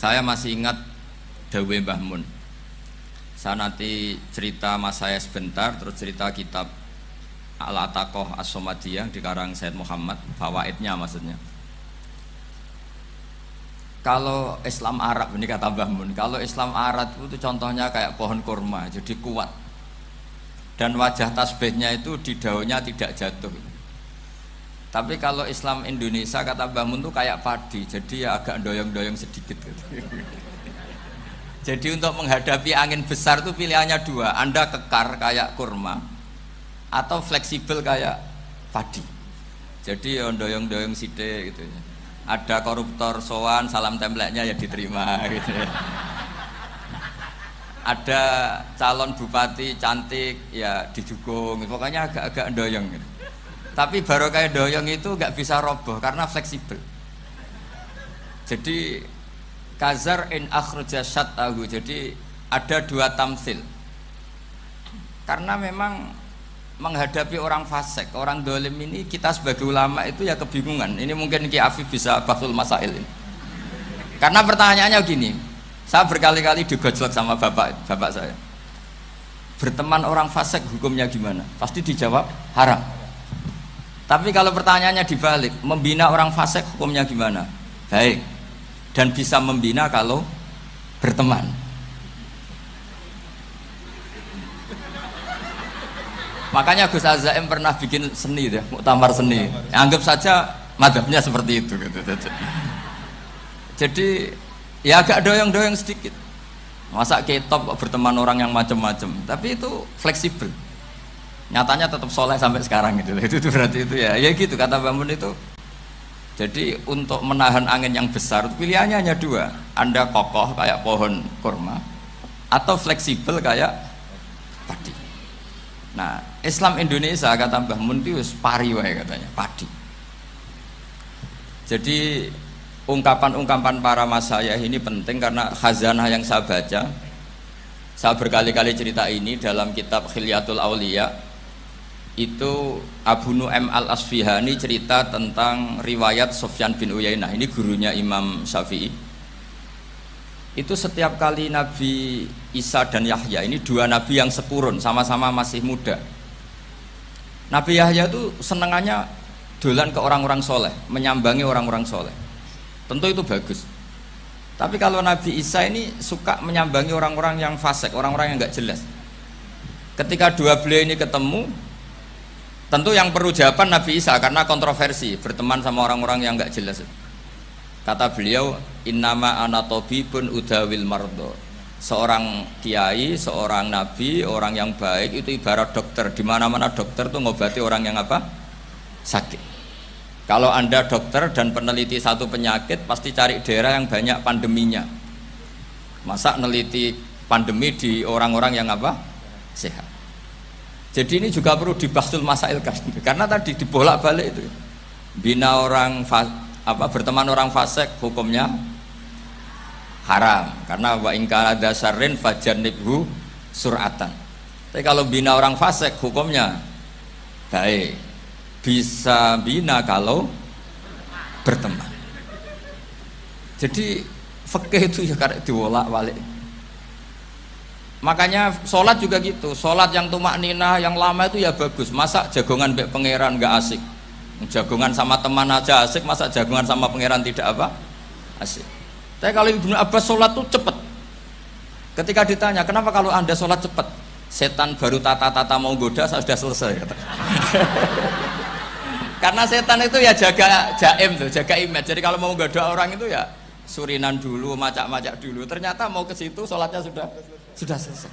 Saya masih ingat Dawe Mbah Mun. Saya nanti cerita mas saya sebentar, terus cerita kitab Al-Ataqah As-Somadiyah dikarang Said Muhammad, fawaidnya maksudnya. Kalau Islam Arab, ini kata Mbah Mun, kalau Islam Arab itu contohnya kayak pohon kurma, jadi kuat. Dan wajah tasbihnya itu di daunnya tidak jatuh. Tapi kalau Islam Indonesia kata Mbah Mun itu kayak padi, jadi ya agak doyong-doyong sedikit gitu. Jadi untuk menghadapi angin besar itu pilihannya dua, Anda kekar kayak kurma atau fleksibel kayak padi. Jadi ya doyong-doyong sidik gitu. Ada koruptor sowan, salam templeknya ya diterima gitu. Ada calon bupati cantik ya didukung, pokoknya agak-agak doyong gitu. Tapi baru kayak doyong itu nggak bisa roboh karena fleksibel. Jadi kazar in akhraja syatahu, jadi ada dua tamsil. Karena memang menghadapi orang fasik, orang dolim ini kita sebagai ulama itu ya kebingungan. Ini mungkin Ki Afif bisa bahsul masail ini. Karena pertanyaannya gini, saya berkali-kali digojlok sama bapak saya. Berteman orang fasik hukumnya gimana? Pasti dijawab haram. Tapi kalau pertanyaannya dibalik, membina orang fasik hukumnya gimana? Baik. Dan bisa membina kalau berteman. Makanya Gus Azaim pernah bikin seni deh, muktamar seni. Anggap saja madhabnya seperti itu gitu. Jadi ya agak doyong-doyong sedikit. Masa ketop berteman orang yang macam-macam, tapi itu fleksibel. Nyatanya tetap soleh sampai sekarang gitu. Itu berarti itu ya gitu kata Mbah Mun itu. Jadi untuk menahan angin yang besar pilihannya hanya dua, Anda kokoh kayak pohon kurma atau fleksibel kayak padi. Nah, Islam Indonesia kata Mbah Mun itu pari wae katanya, padi. Jadi ungkapan-ungkapan para masayikh ini penting karena khazanah yang saya baca. Saya berkali-kali cerita ini dalam kitab Khilyatul Auliya. Itu Abu Nu'aim Al-Asfihani cerita tentang riwayat Sufyan bin Uyainah, ini gurunya Imam Syafi'i. Itu setiap kali Nabi Isa dan Yahya, ini dua nabi yang sekurun, sama-sama masih muda. Nabi Yahya itu senengannya dolan ke orang-orang soleh, menyambangi orang-orang soleh. Tentu itu bagus. Tapi kalau Nabi Isa ini suka menyambangi orang-orang yang fasik, orang-orang yang nggak jelas. Ketika dua beliau ini ketemu, tentu yang perlu jawaban Nabi Isa karena kontroversi, berteman sama orang-orang yang nggak jelas. Kata beliau, innama ana tabibun udawil mardo. Seorang kiai, seorang nabi, orang yang baik itu ibarat dokter. Di mana-mana dokter tuh ngobati orang yang apa? Sakit. Kalau Anda dokter dan peneliti satu penyakit, pasti cari daerah yang banyak pandeminya. Masa neliti pandemi di orang-orang yang apa? Sehat. Jadi ini juga perlu dibahsul masail karena tadi dibolak-balik itu. Bina orang berteman orang fasik hukumnya haram karena wa in kana dasarin fajanibhu sur'atan. Tapi kalau bina orang fasik hukumnya baik. Bisa bina kalau berteman. Jadi fikih itu ya karek diwolak-walik. Makanya sholat juga gitu. Sholat yang tumak ninah yang lama itu ya bagus. Masa jagongan mbek pangeran nggak asik? Jagongan sama teman aja asik, masa jagongan sama pangeran tidak apa? Asik. Tapi kalau Ibnu Abbas sholat tuh cepat. Ketika ditanya, kenapa kalau Anda sholat cepat? Setan baru tata-tata mau goda, saya sudah selesai kata. Karena setan itu ya jaga jaim tuh, jaga image. Jadi kalau mau goda orang itu ya surinan dulu, macak-macak dulu. Ternyata mau ke situ sholatnya sudah selesai.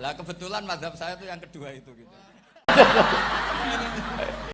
Lah kebetulan mazhab saya itu yang kedua itu gitu.